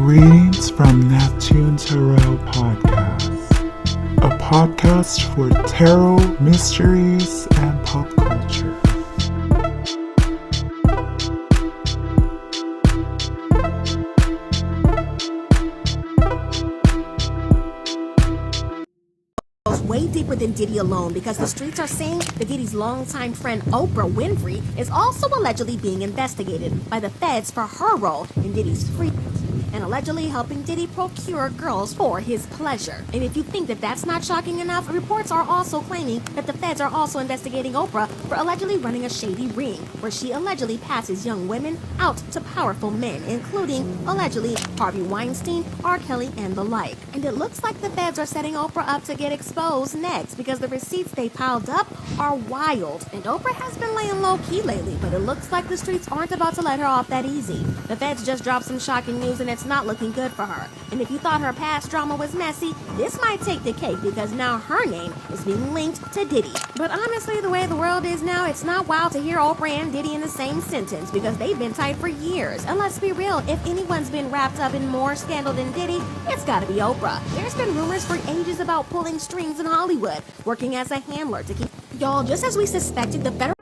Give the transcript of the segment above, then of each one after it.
Readings from Neptune Tarot Podcast, a podcast for tarot, mysteries, and pop culture. Way deeper than Diddy alone, because the streets are saying that Diddy's longtime friend Oprah Winfrey is also allegedly being investigated by the feds for her role in Diddy's free and allegedly helping Diddy procure girls for his pleasure. And if you think that that's not shocking enough, reports are also claiming that the feds are also investigating Oprah for allegedly running a shady ring where she allegedly passes young women out to powerful men, including allegedly Harvey Weinstein, R. Kelly, and the like. And it looks like the feds are setting Oprah up to get exposed next, because the receipts they piled up are wild. And Oprah has been laying low-key lately, but it looks like the streets aren't about to let her off that easy. The feds just dropped some shocking news, and it's not looking good for her. And if you thought her past drama was messy, this might take the cake, because now her name is being linked to Diddy. But honestly, the way the world is now, it's not wild to hear Oprah and Diddy in the same sentence, because they've been tight for years. And let's be real, if anyone's been wrapped up in more scandal than Diddy, it's gotta be Oprah. There's been rumors for ages about pulling strings in Hollywood, working as a handler to keep y'all, just as we suspected, the federal,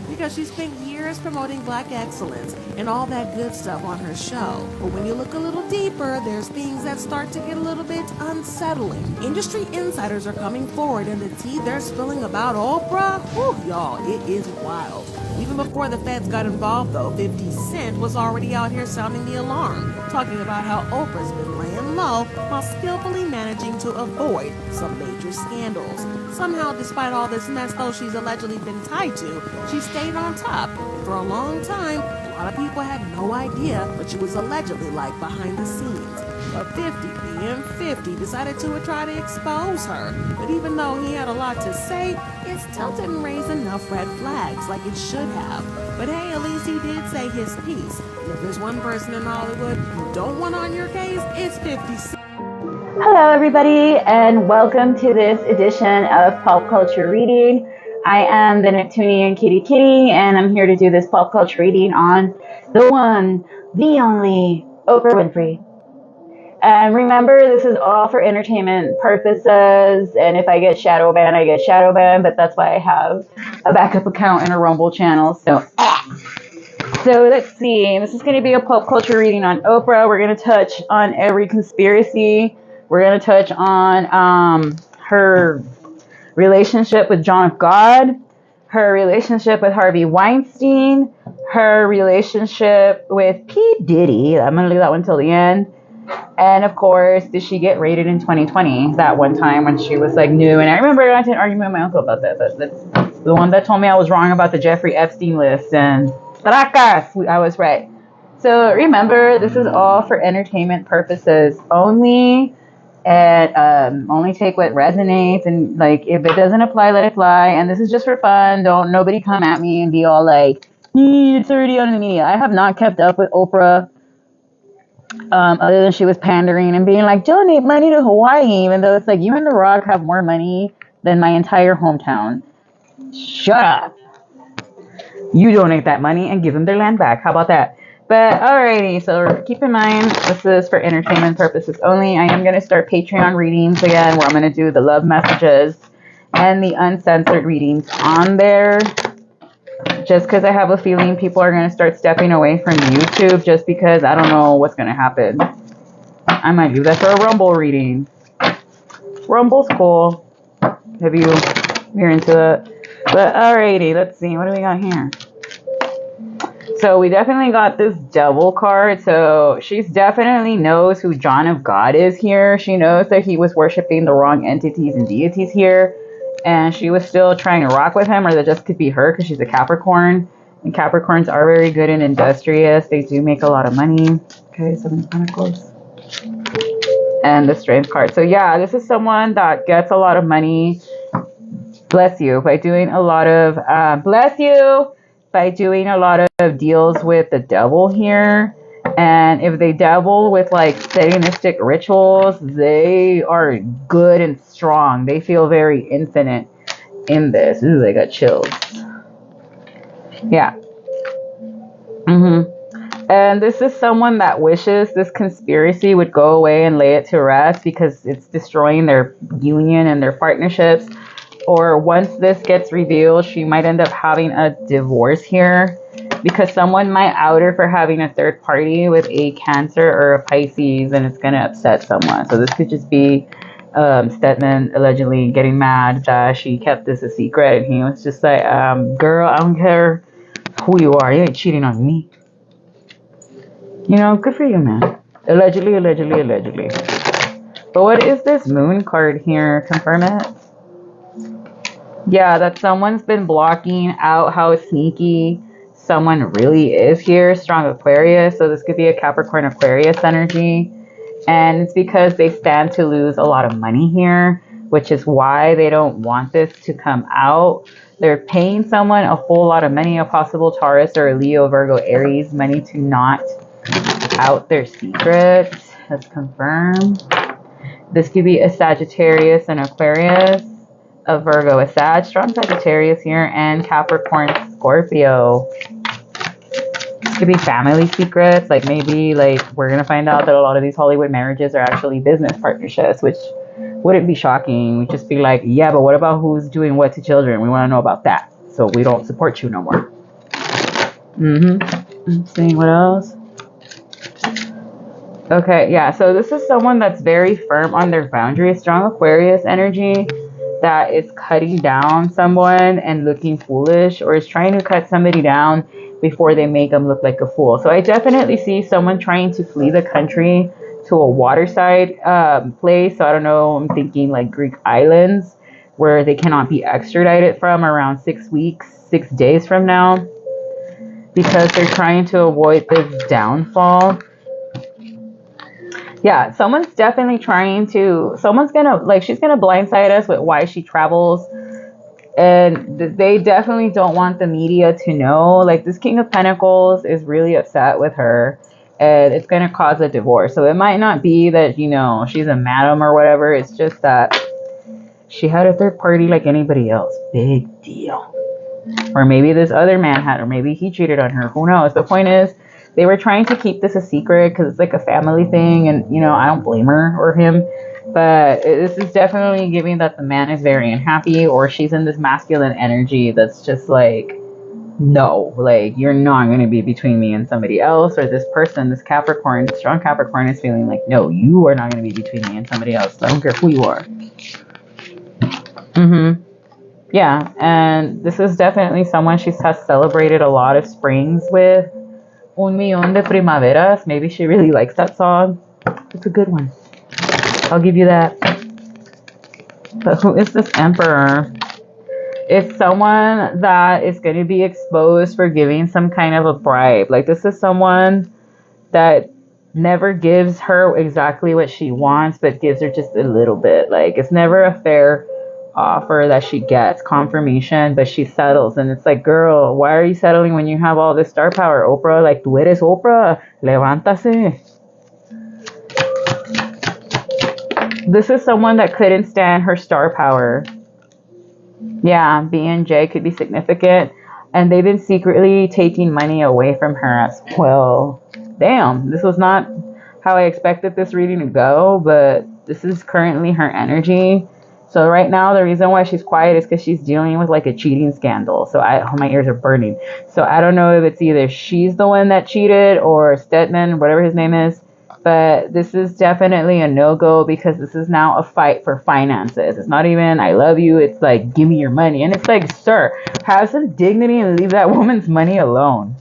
because she spent years promoting Black excellence and all that good stuff on her show. But when you look a little deeper, there's things that start to get a little bit unsettling. Industry insiders are coming forward, and the tea they're spilling about Oprah, whew, y'all, it is wild. Even before the feds got involved, though, 50 Cent was already out here sounding the alarm, talking about how Oprah's been laying low while skillfully managing to avoid some major scandals. Somehow, despite all this mess, though, she's allegedly been tied to, she stayed on top. For a long time, a lot of people had no idea what she was allegedly like behind the scenes. But 50, being 50, decided to try to expose her. But even though he had a lot to say, it still didn't raise enough red flags like it should have. But hey, at least he did say his piece. And if there's one person in Hollywood you don't want on your case, it's 50 Cent. Hello everybody, and welcome to this edition of Pop Culture Reading. I am the theneptuniankittykitty, and I'm here to do this pop culture reading on the one, the only, Oprah Winfrey. And remember, this is all for entertainment purposes, and if I get shadow banned, I get shadow banned, but that's why I have a backup account and a Rumble channel, so let's see. This is going to be a pop culture reading on Oprah. We're going to touch on every conspiracy. We're going to touch on her relationship with John of God, her relationship with Harvey Weinstein, her relationship with P. Diddy. I'm going to leave that one till the end. And of course, did she get raided in 2020? That one time when she was like new. And I remember I didn't argue with my uncle about that, but that's the one that told me I was wrong about the Jeffrey Epstein list. And Tracas, I was right. So remember, this is all for entertainment purposes only. And only take what resonates, and like if it doesn't apply, let it fly. And this is just for fun. Don't nobody come at me and be all like, it's already on the media. I have not kept up with Oprah other than she was pandering and being like, donate money to Hawaii, even though it's like, you and The Rock have more money than my entire hometown. Shut up. You donate that money and give them their land back. How about that? But alrighty, so keep in mind, this is for entertainment purposes only. I am going to start Patreon readings again, where I'm going to do the love messages and the uncensored readings on there. Just because I have a feeling people are going to start stepping away from YouTube, just because I don't know what's going to happen. I might do that for a Rumble reading. Rumble's cool, if you're into it. But alrighty, let's see, what do we got here? So we definitely got this devil card. So she definitely knows who John of God is here. She knows that he was worshiping the wrong entities and deities here. And she was still trying to rock with him, or that just could be her because she's a Capricorn. And Capricorns are very good and industrious. They do make a lot of money. Okay, so I'm kind of close. And the Strength card. So yeah, this is someone that gets a lot of money. Bless you. By doing a lot of, deals with the devil here. And if they dabble with like satanistic rituals, they are good and strong. They feel very infinite in this. Ooh, I got chills. Yeah. And this is someone that wishes this conspiracy would go away and lay it to rest because it's destroying their union and their partnerships. Or once this gets revealed, she might end up having a divorce here because someone might out her for having a third party with a Cancer or a Pisces, and it's going to upset someone. So this could just be Stedman allegedly getting mad that she kept this a secret, and he was just like, girl, I don't care who you are, you ain't cheating on me. You know, good for you, man. Allegedly. But what is this moon card here? Confirm it. Yeah, that someone's been blocking out how sneaky someone really is here. Strong Aquarius. So this could be a Capricorn Aquarius energy. And it's because they stand to lose a lot of money here, which is why they don't want this to come out. They're paying someone a whole lot of money, a possible Taurus or a Leo, Virgo, Aries, money to not out their secrets. Let's confirm. This could be a Sagittarius and Aquarius, a Virgo, a Sag, strong Sagittarius here, and Capricorn, Scorpio. This could be family secrets. Like maybe like we're going to find out that a lot of these Hollywood marriages are actually business partnerships, which wouldn't be shocking. We'd just be like, yeah, but what about who's doing what to children? We want to know about that. So we don't support you no more. Let's see what else. Okay, yeah, so this is someone that's very firm on their boundaries, strong Aquarius energy that is cutting down someone and looking foolish, or is trying to cut somebody down before they make them look like a fool. So I definitely see someone trying to flee the country to a waterside place. So I don't know, I'm thinking like Greek islands where they cannot be extradited from around 6 days from now, because they're trying to avoid this downfall. Yeah, someone's definitely trying to, someone's gonna, like, she's gonna blindside us with why she travels. And they definitely don't want the media to know. Like, this King of Pentacles is really upset with her, and it's gonna cause a divorce. So it might not be that, you know, she's a madam or whatever. It's just that she had a third party like anybody else. Big deal. Or maybe this other man had, or maybe he cheated on her. Who knows? The point is, they were trying to keep this a secret because it's like a family thing, and, you know, I don't blame her or him. But this is definitely giving that the man is very unhappy, or she's in this masculine energy that's just like, no, like, you're not going to be between me and somebody else. Or this person, this Capricorn, strong Capricorn, is feeling like, no, you are not going to be between me and somebody else. I don't care who you are. Yeah, and this is definitely someone she has celebrated a lot of springs with. Un millón de primaveras. Maybe she really likes that song. It's a good one. I'll give you that. But who is this Emperor? It's someone that is going to be exposed for giving some kind of a bribe. Like, this is someone that never gives her exactly what she wants, but gives her just a little bit. Like, it's never a fair offer that she gets, confirmation, but she settles. And it's like, girl, why are you settling when you have all this star power, Oprah? Like, tú eres Oprah, levántase. This is someone that couldn't stand her star power. Yeah, B and J could be significant, and they've been secretly taking money away from her as well. Damn, this was not how I expected this reading to go, but this is currently her energy. So right now, the reason why she's quiet is because she's dealing with like a cheating scandal. So my ears are burning. So I don't know if it's either she's the one that cheated or Stedman, whatever his name is. But this is definitely a no-go, because this is now a fight for finances. It's not even, I love you. It's like, give me your money. And it's like, sir, have some dignity and leave that woman's money alone.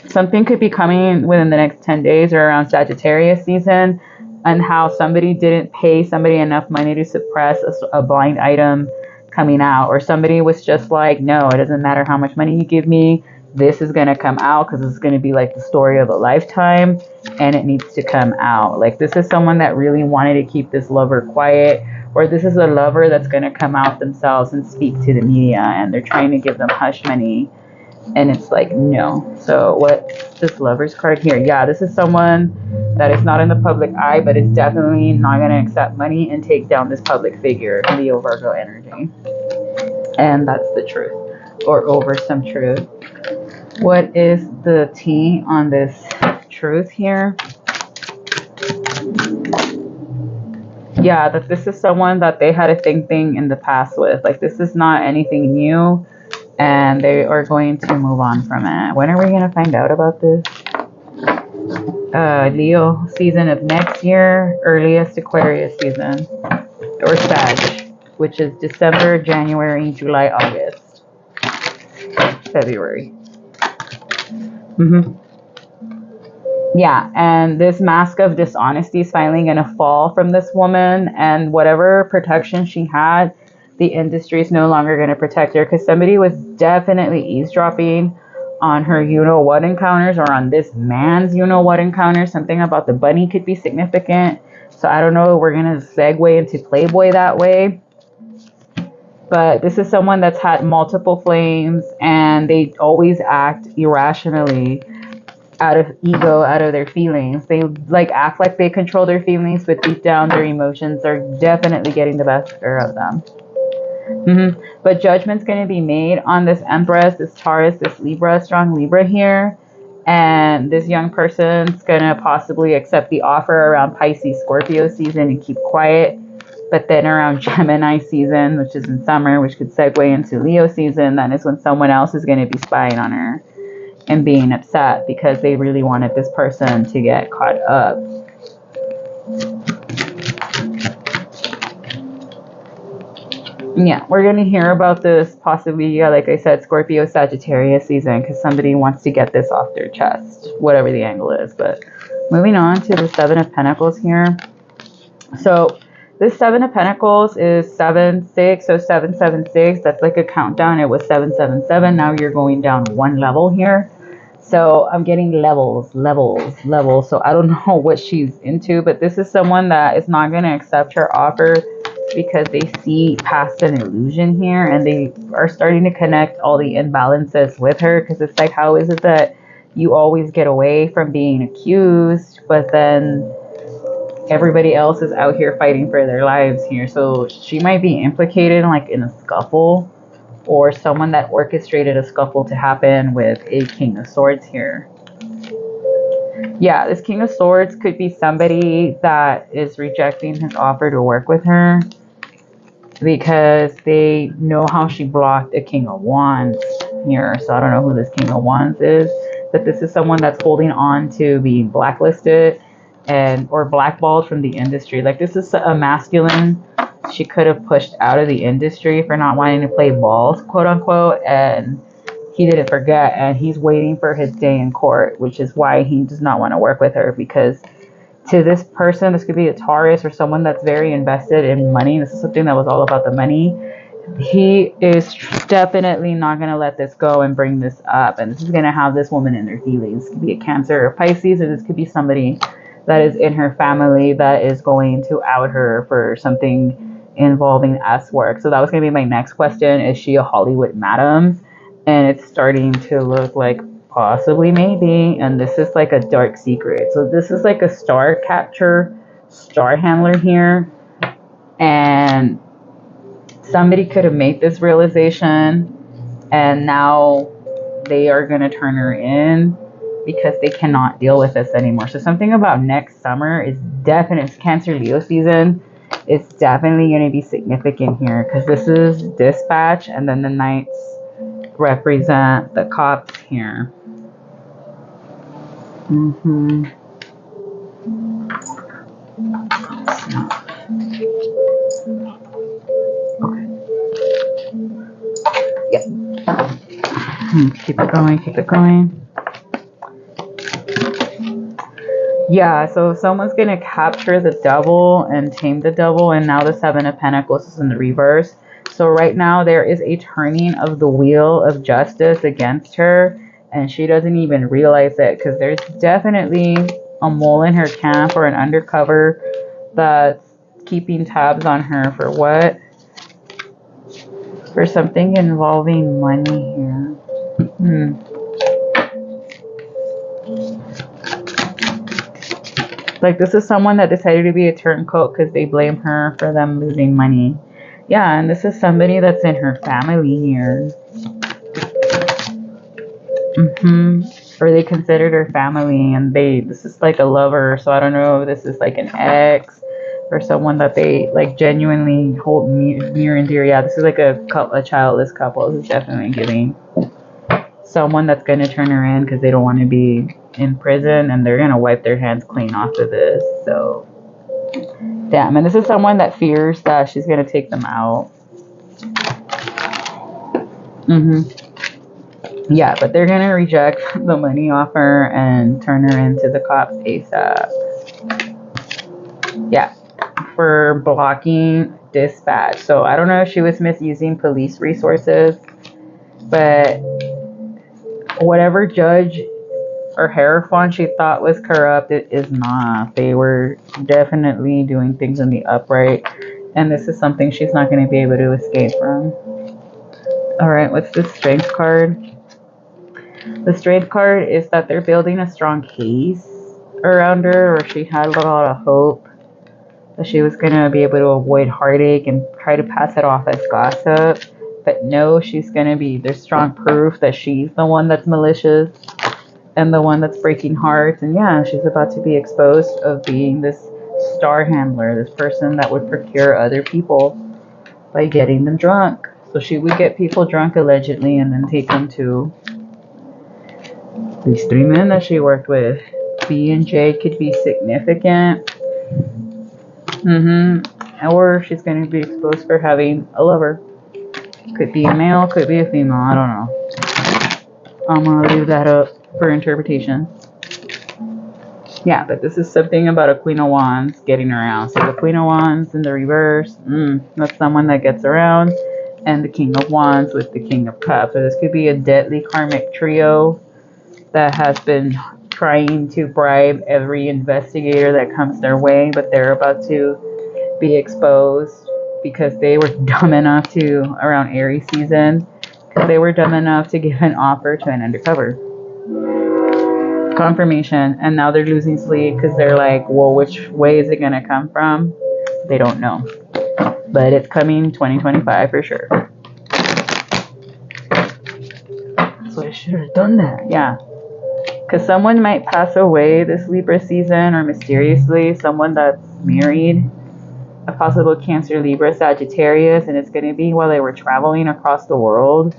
Something could be coming within the next 10 days or around Sagittarius season, and how somebody didn't pay somebody enough money to suppress a blind item coming out. Or somebody was just like, no, it doesn't matter how much money you give me. This is going to come out because it's going to be like the story of a lifetime, and it needs to come out. Like, this is someone that really wanted to keep this lover quiet, or this is a lover that's going to come out themselves and speak to the media, and they're trying to give them hush money, and it's like, no. So what's this lover's card here? Yeah, this is someone that is not in the public eye, but is definitely not going to accept money and take down this public figure, Leo, Virgo energy. And that's the truth, or over some truth. What is the tea on this truth here? Yeah, that this is someone that they had a thing in the past with. Like, this is not anything new, and they are going to move on from it. When are we going to find out about this? Leo season of next year, earliest Aquarius season, or Sag, which is December, January, July, August, February. Yeah, and this mask of dishonesty is finally going to fall from this woman, and whatever protection she had, the industry is no longer going to protect her, because somebody was definitely eavesdropping on her you-know-what encounters, or on this man's you-know-what encounters. Something about the bunny could be significant. So I don't know if we're going to segue into Playboy that way. But this is someone that's had multiple flames, and they always act irrationally out of ego, out of their feelings. They like act like they control their feelings, but deep down their emotions are definitely getting the best of them. But judgment's going to be made on this Empress, this Taurus, this Libra, strong Libra here. And this young person's going to possibly accept the offer around Pisces, Scorpio season and keep quiet. But then around Gemini season, which is in summer, which could segue into Leo season, that is when someone else is going to be spying on her and being upset because they really wanted this person to get caught up. Yeah, we're going to hear about this possibly, like I said, Scorpio, Sagittarius season, because somebody wants to get this off their chest, whatever the angle is. But moving on to the Seven of Pentacles here. So this Seven of Pentacles is 7-6, so 7-7-6. That's like a countdown. It was 7-7-7. Now you're going down one level here. So I'm getting levels. So I don't know what she's into, but this is someone that is not going to accept her offer because they see past an illusion here, and they are starting to connect all the imbalances with her, because it's like, how is it that you always get away from being accused, but then everybody else is out here fighting for their lives here? So she might be implicated like in a scuffle, or someone that orchestrated a scuffle to happen with a King of Swords here. Yeah, this King of Swords could be somebody that is rejecting his offer to work with her because they know how she blocked a King of Wands here. So I don't know who this King of Wands is, but this is someone that's holding on to being blacklisted and or blackballed from the industry. Like, this is a masculine she could have pushed out of the industry for not wanting to play balls, quote unquote, and he didn't forget, and he's waiting for his day in court, which is why he does not want to work with her. Because to this person, this could be a Taurus or someone that's very invested in money. This is something that was all about the money. He is definitely not going to let this go and bring this up, and this is going to have this woman in their feelings. This could be a Cancer or Pisces, or this could be somebody that is in her family that is going to out her for something involving S work. So that was going to be my next question. Is she a Hollywood madam? And it's starting to look like possibly, maybe. And this is like a dark secret. So this is like a star catcher, star handler here. And somebody could have made this realization, and now they are going to turn her in because they cannot deal with this anymore. So something about next summer is definite. It's Cancer Leo season. It's definitely going to be significant here, because this is dispatch, and then the knights represent the cops here. Okay. Yeah. Keep it going. Yeah, so someone's going to capture the devil and tame the devil, and now the Seven of Pentacles is in the reverse. So right now there is a turning of the wheel of justice against her, and she doesn't even realize it, because there's definitely a mole in her camp or an undercover that's keeping tabs on her for what? For something involving money here. Like, this is someone that decided to be a turncoat because they blame her for them losing money. Yeah, and this is somebody that's in her family here. Or they considered her family, and this is like a lover, so I don't know if this is like an ex or someone that they like genuinely hold near and dear. Yeah, this is like a childless couple. This is definitely giving someone that's going to turn her in because they don't want to be in prison, and they're going to wipe their hands clean off of this. So damn, and this is someone that fears that she's going to take them out. Yeah, but they're going to reject the money offer and turn her into the cops ASAP. Yeah, for blocking dispatch. So I don't know if she was misusing police resources, but whatever judge or hierophant she thought was corrupt, it is not. They were definitely doing things in the upright, and this is something she's not going to be able to escape from. Alright, what's the strength card? The strength card is that they're building a strong case around her, or she had a lot of hope that she was going to be able to avoid heartache and try to pass it off as gossip. But no, there's strong proof that she's the one that's malicious and the one that's breaking hearts. And yeah, she's about to be exposed of being this star handler, this person that would procure other people by getting them drunk. So she would get people drunk allegedly and then take them to these 3 men that she worked with. B and J could be significant. Or she's going to be exposed for having a lover. Could be a male, could be a female, I don't know. I'm going to leave that up for interpretation. Yeah, but this is something about a Queen of Wands getting around. So the Queen of Wands in the reverse, that's someone that gets around. And the King of Wands with the King of Cups. So this could be a deadly karmic trio that has been trying to bribe every investigator that comes their way, but they're about to be exposed because they were dumb enough to, around Aries season, because they were dumb enough to give an offer to an undercover. Confirmation, and now they're losing sleep because they're like, well, which way is it going to come from? They don't know. But it's coming 2025 for sure. So I should have done that, yeah. Because someone might pass away this Libra season, or mysteriously, someone that's married, a possible Cancer, Libra, Sagittarius, and it's going to be while they were traveling across the world.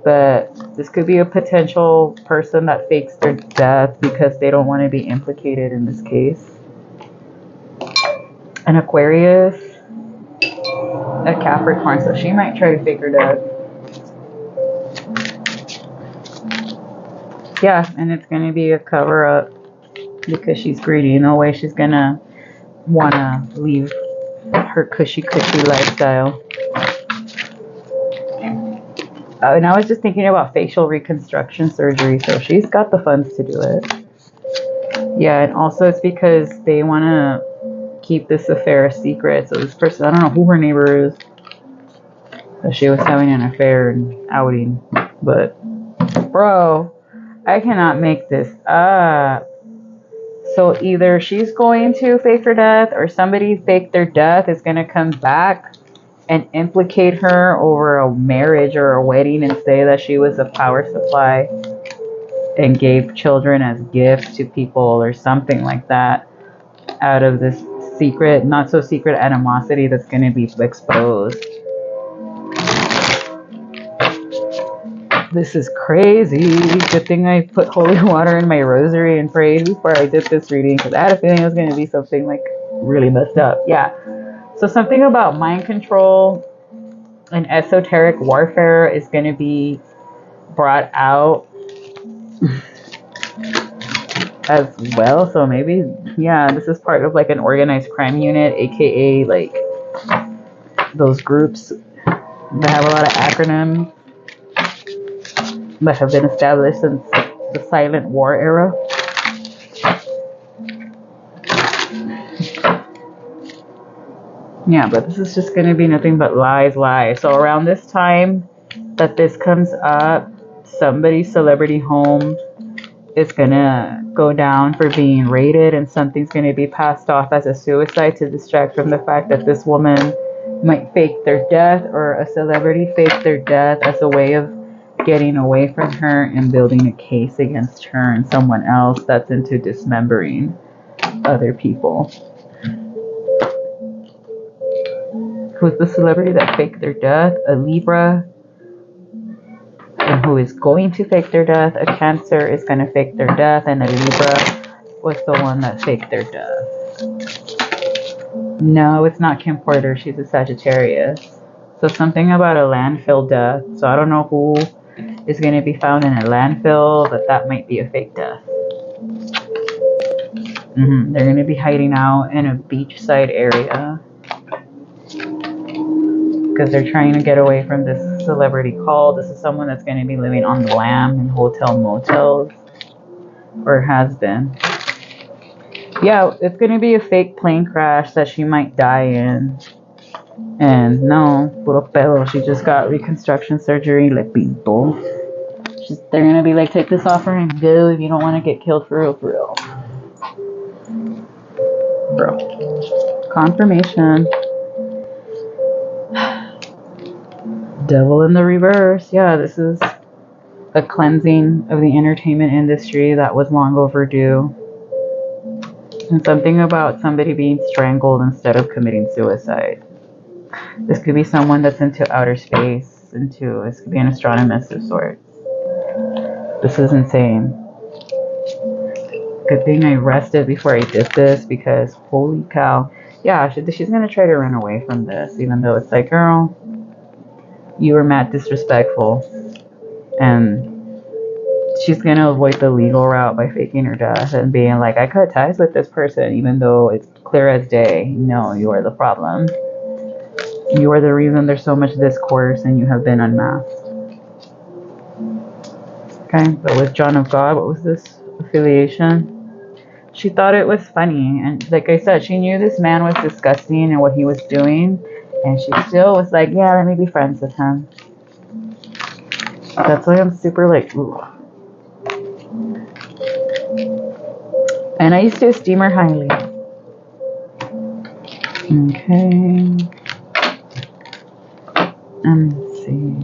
But this could be a potential person that fakes their death because they don't want to be implicated in this case. An Aquarius, a Capricorn, so she might try to fake her death. Yeah, and it's going to be a cover-up because she's greedy. No way she's going to want to leave her cushy lifestyle. And I was just thinking about facial reconstruction surgery, so she's got the funds to do it. Yeah, and also it's because they want to keep this affair a secret. So this person, I don't know who her neighbor is, but she was having an affair and outing. But, bro, I cannot make this up. So either she's going to fake her death, or somebody faked their death is going to come back and implicate her over a marriage or a wedding and say that she was a power supply and gave children as gifts to people or something like that out of this secret, not so secret animosity that's going to be exposed. This is crazy. Good thing I put holy water in my rosary and prayed before I did this reading, because I had a feeling it was going to be something like really messed up. Yeah. So something about mind control and esoteric warfare is going to be brought out as well. So maybe, yeah, this is part of like an organized crime unit, aka like those groups that have a lot of acronyms that have been established since the silent war era. Yeah, but this is just going to be nothing but lies. So around this time that this comes up, somebody's celebrity home is going to go down for being raided, and something's going to be passed off as a suicide to distract from the fact that this woman might fake their death, or a celebrity fake their death as a way of getting away from her and building a case against her and someone else that's into dismembering other people. Who's the celebrity that faked their death? A Libra. And who is going to fake their death? A Cancer is going to fake their death, and a Libra was the one that faked their death. No, it's not Kim Porter. She's a Sagittarius. So something about a landfill death. So I don't know who is going to be found in a landfill, but that might be a fake death. They're going to be hiding out in a beachside area because they're trying to get away from this celebrity call. This is someone that's going to be living on the lam in hotel motels, or has been. Yeah, it's going to be a fake plane crash that she might die in. And no, puro pedo. She just got reconstruction surgery, le pinto. They're going to be like, take this offer and go if you don't want to get killed for real, for real. Bro. Confirmation. Devil in the reverse. Yeah, this is a cleansing of the entertainment industry that was long overdue. And something about somebody being strangled instead of committing suicide. This could be someone that's into outer space, this could be an astronomist of sorts. This is insane. Good thing I rested before I did this, because holy cow. Yeah, she's going to try to run away from this, even though it's like, girl, you were mad disrespectful. And she's going to avoid the legal route by faking her death and being like, I cut ties with this person, even though it's clear as day. No, you are the problem. You are the reason there's so much discourse and you have been unmasked. Okay, but with John of God, what was this affiliation? She thought it was funny. And like I said, she knew this man was disgusting and what he was doing. And she still was like, yeah, let me be friends with him. That's why I'm super like, ooh. And I used to esteem her highly. Okay. Let's see.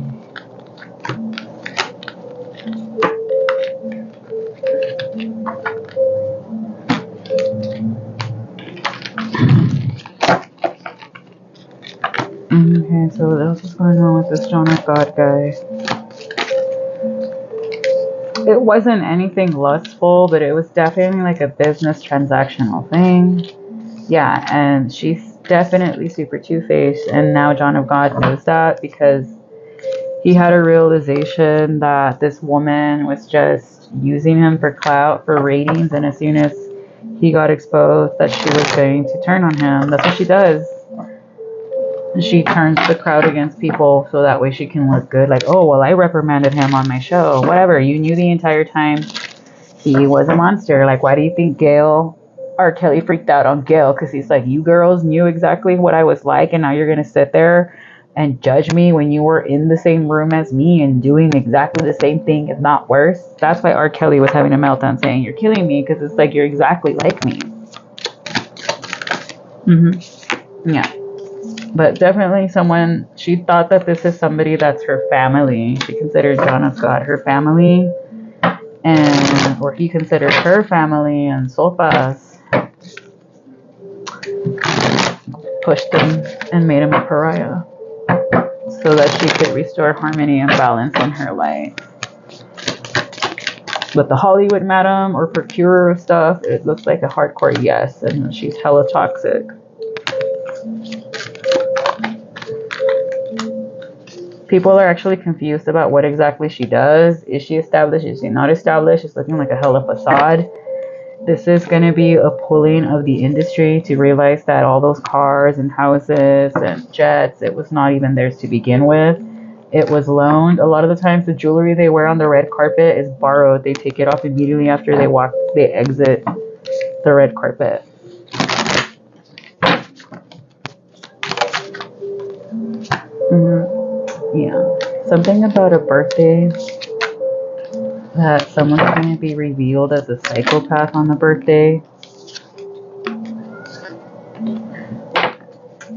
Okay, so what else is going on with this John of God guy? It wasn't anything lustful, but it was definitely like a business transactional thing. Yeah, and she's definitely super two-faced, and now John of God knows that because he had a realization that this woman was just using him for clout, for ratings, and as soon as he got exposed that she was going to turn on him, that's what she does. She turns the crowd against people so that way she can look good. Like, oh, well, I reprimanded him on my show. Whatever. You knew the entire time he was a monster. Like, why do you think R. Kelly freaked out on Gail? Because he's like, you girls knew exactly what I was like, and now you're going to sit there and judge me when you were in the same room as me and doing exactly the same thing, if not worse. That's why R. Kelly was having a meltdown saying, you're killing me, because it's like, you're exactly like me. Yeah. But definitely someone, she thought that this is somebody that's her family. She considered John of God her family, or he considered her family, and Sopas pushed him and made him a pariah so that she could restore harmony and balance in her life. With the Hollywood madam or procurer of stuff, it looks like a hardcore yes, and she's hella toxic. People are actually confused about what exactly she does. Is she established? Is she not established? It's looking like a hella facade. This is going to be a pulling of the industry to realize that all those cars and houses and jets, it was not even theirs to begin with. It was loaned. A lot of the times the jewelry they wear on the red carpet is borrowed. They take it off immediately after they exit the red carpet. Yeah, something about a birthday, that someone's going to be revealed as a psychopath on the birthday.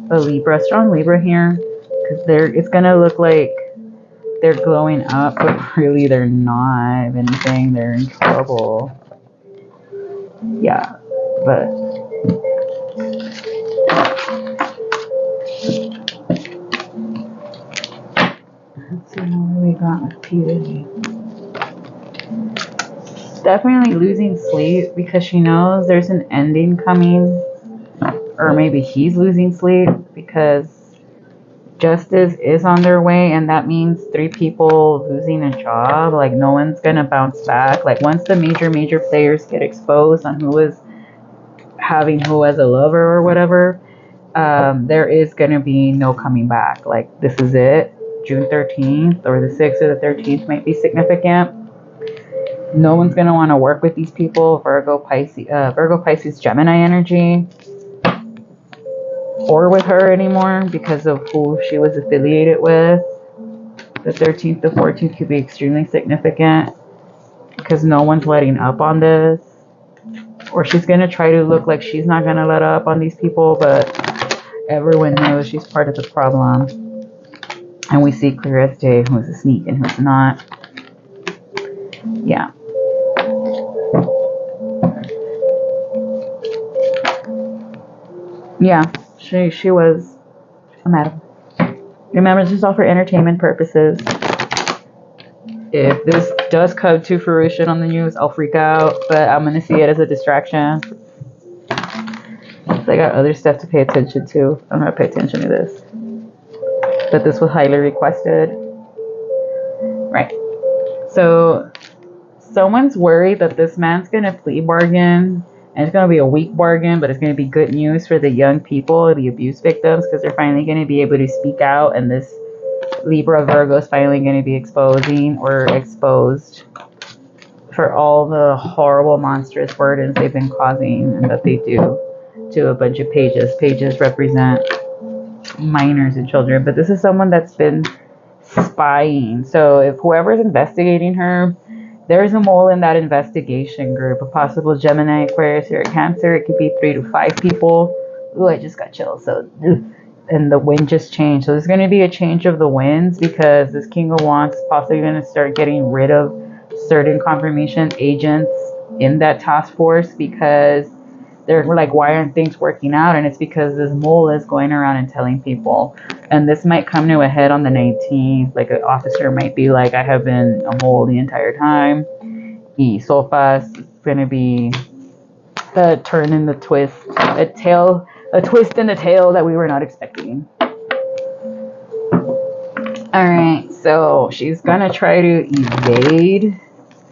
A Libra, strong Libra here, because it's going to look like they're glowing up, but really they're not. If anything, they're in trouble. Yeah, but let's see what we got with PDD. Definitely losing sleep because she knows there's an ending coming, or maybe he's losing sleep because justice is on their way, and that means 3 people losing a job. Like, no one's gonna bounce back. Like, once the major players get exposed on who is having who as a lover or whatever, there is gonna be no coming back. Like, this is it. June 13th or the 6th or the 13th might be significant. No one's gonna want to work with these people. Virgo, Pisces, Gemini energy, or with her anymore because of who she was affiliated with. The 13th, the 14th could be extremely significant because no one's letting up on this. Or she's going to try to look like she's not going to let up on these people, but everyone knows she's part of the problem. And we see clear as day who's a sneak and who's not. Yeah. Yeah, she was a madam. Remember, this is all for entertainment purposes. If this does come to fruition on the news, I'll freak out, but I'm going to see it as a distraction. I got other stuff to pay attention to. I'm going to pay attention to this. But this was highly requested. Right. So, someone's worried that this man's going to plea bargain. And it's going to be a weak bargain, but it's going to be good news for the young people, the abuse victims, because they're finally going to be able to speak out. And this Libra Virgo is finally going to be exposed for all the horrible, monstrous burdens they've been causing and that they do to a bunch of pages. Pages represent minors and children, but this is someone that's been spying. So if whoever's investigating her, there's a mole in that investigation group, a possible Gemini, Aquarius, or Cancer. It could be 3 to 5 people. Ooh, I just got chills. So, and the wind just changed. So there's going to be a change of the winds because this King of Wands is possibly going to start getting rid of certain confirmation agents in that task force because they're like, why aren't things working out? And it's because this mole is going around and telling people. And this might come to a head on the 19th. Like, an officer might be like, I have been a mole the entire time. Y sopas is going to be a turn in the twist, a twist in the tail that we were not expecting. Alright, so she's going to try to evade,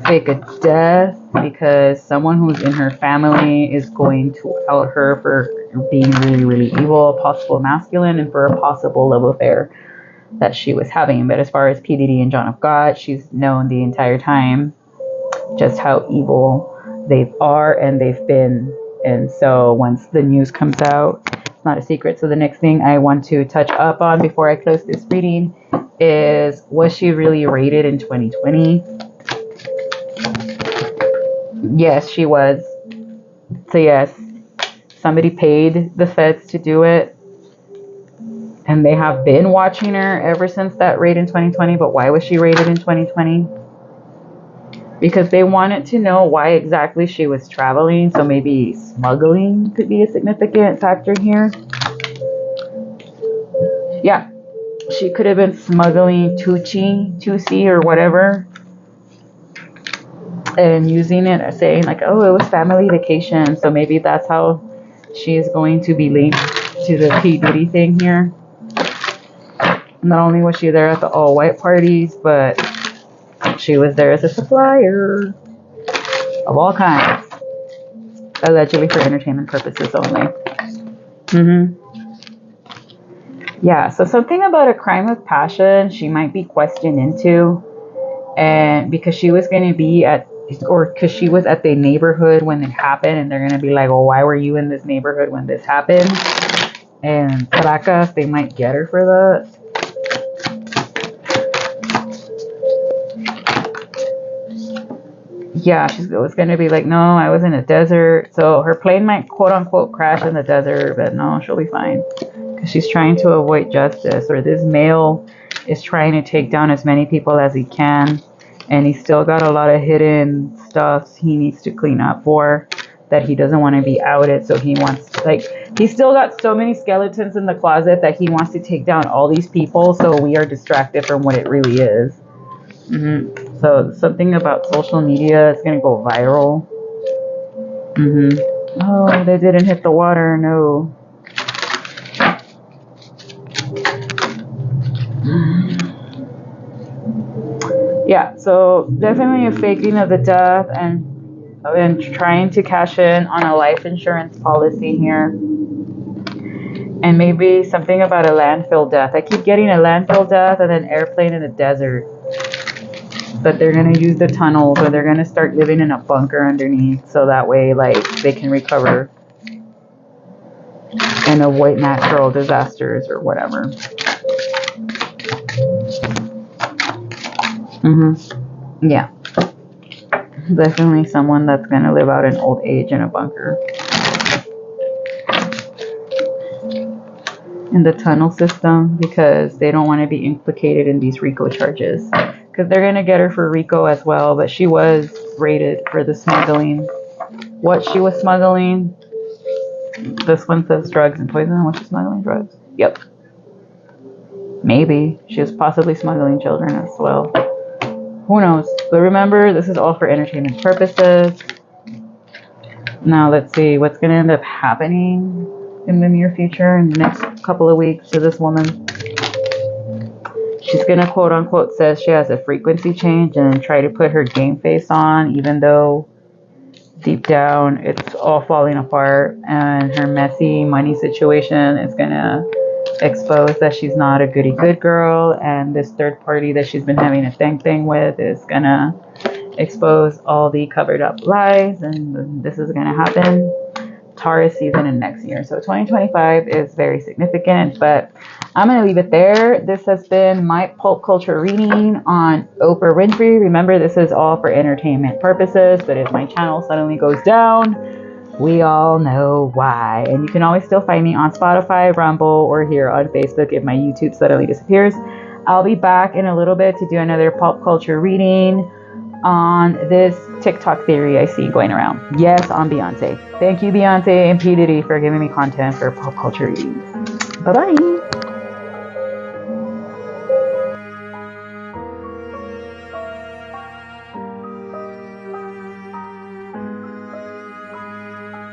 fake a death, because someone who's in her family is going to out her for being really, really evil, possible masculine, and for a possible love affair that she was having. But as far as PDD and John of God, she's known the entire time just how evil they are and they've been. And so once the news comes out, it's not a secret. So the next thing I want to touch up on before I close this reading is, was she really rated in 2020? Yes, she was. So yes, somebody paid the feds to do it. And they have been watching her ever since that raid in 2020. But why was she raided in 2020? Because they wanted to know why exactly she was traveling. So maybe smuggling could be a significant factor here. Yeah, she could have been smuggling Tusi or whatever. And using it as saying like, oh, it was family vacation. So maybe that's how she is going to be linked to the P. Diddy thing here. Not only was she there at the all-white parties, but she was there as a supplier of all kinds. Allegedly for entertainment purposes only. Yeah, so something about a crime of passion she might be questioned into. And because she was going to be because she was at the neighborhood when it happened, and they're going to be like, well, why were you in this neighborhood when this happened? And Caracas, they might get her for that. Yeah, she was going to be like, no, I was in a desert. So her plane might quote unquote crash in the desert, but no, she'll be fine. Because she's trying to avoid justice. Or this male is trying to take down as many people as he can. And he's still got a lot of hidden stuff he needs to clean up for that he doesn't want to be outed. So he wants, like, he's still got so many skeletons in the closet that he wants to take down all these people. So we are distracted from what it really is. So something about social media is going to go viral. Oh, they didn't hit the water. No. Yeah, so definitely a faking of the death and trying to cash in on a life insurance policy here. And maybe something about a landfill death. I keep getting a landfill death and an airplane in the desert. But they're going to use the tunnels, or they're going to start living in a bunker underneath, so that way, like, they can recover and avoid natural disasters or whatever. Yeah. Definitely someone that's going to live out in old age in a bunker. In the tunnel system, because they don't want to be implicated in these RICO charges. Because they're going to get her for RICO as well, but she was raided for the smuggling. What she was smuggling? This one says drugs and poison. Was she smuggling drugs? Yep. Maybe. She was possibly smuggling children as well. Who knows? But remember, this is all for entertainment purposes. Now let's see what's going to end up happening in the near future, in the next couple of weeks, to this woman. She's going to quote unquote says she has a frequency change and try to put her game face on, even though deep down it's all falling apart, and her messy money situation is going to expose that she's not a goody good girl, and this third party that she's been having a thing with is going to expose all the covered up lies, and this is going to happen Taurus season in next year. So 2025 is very significant, but I'm going to leave it there. This has been my pulp culture reading on Oprah Winfrey. Remember, this is all for entertainment purposes, but if my channel suddenly goes down, we all know why. And you can always still find me on Spotify, Rumble, or here on Facebook if my YouTube suddenly disappears. I'll be back in a little bit to do another pulp culture reading on this TikTok theory I see going around. Yes, on Beyonce. Thank you, Beyonce and P. Diddy, for giving me content for pop culture readings. Bye-bye.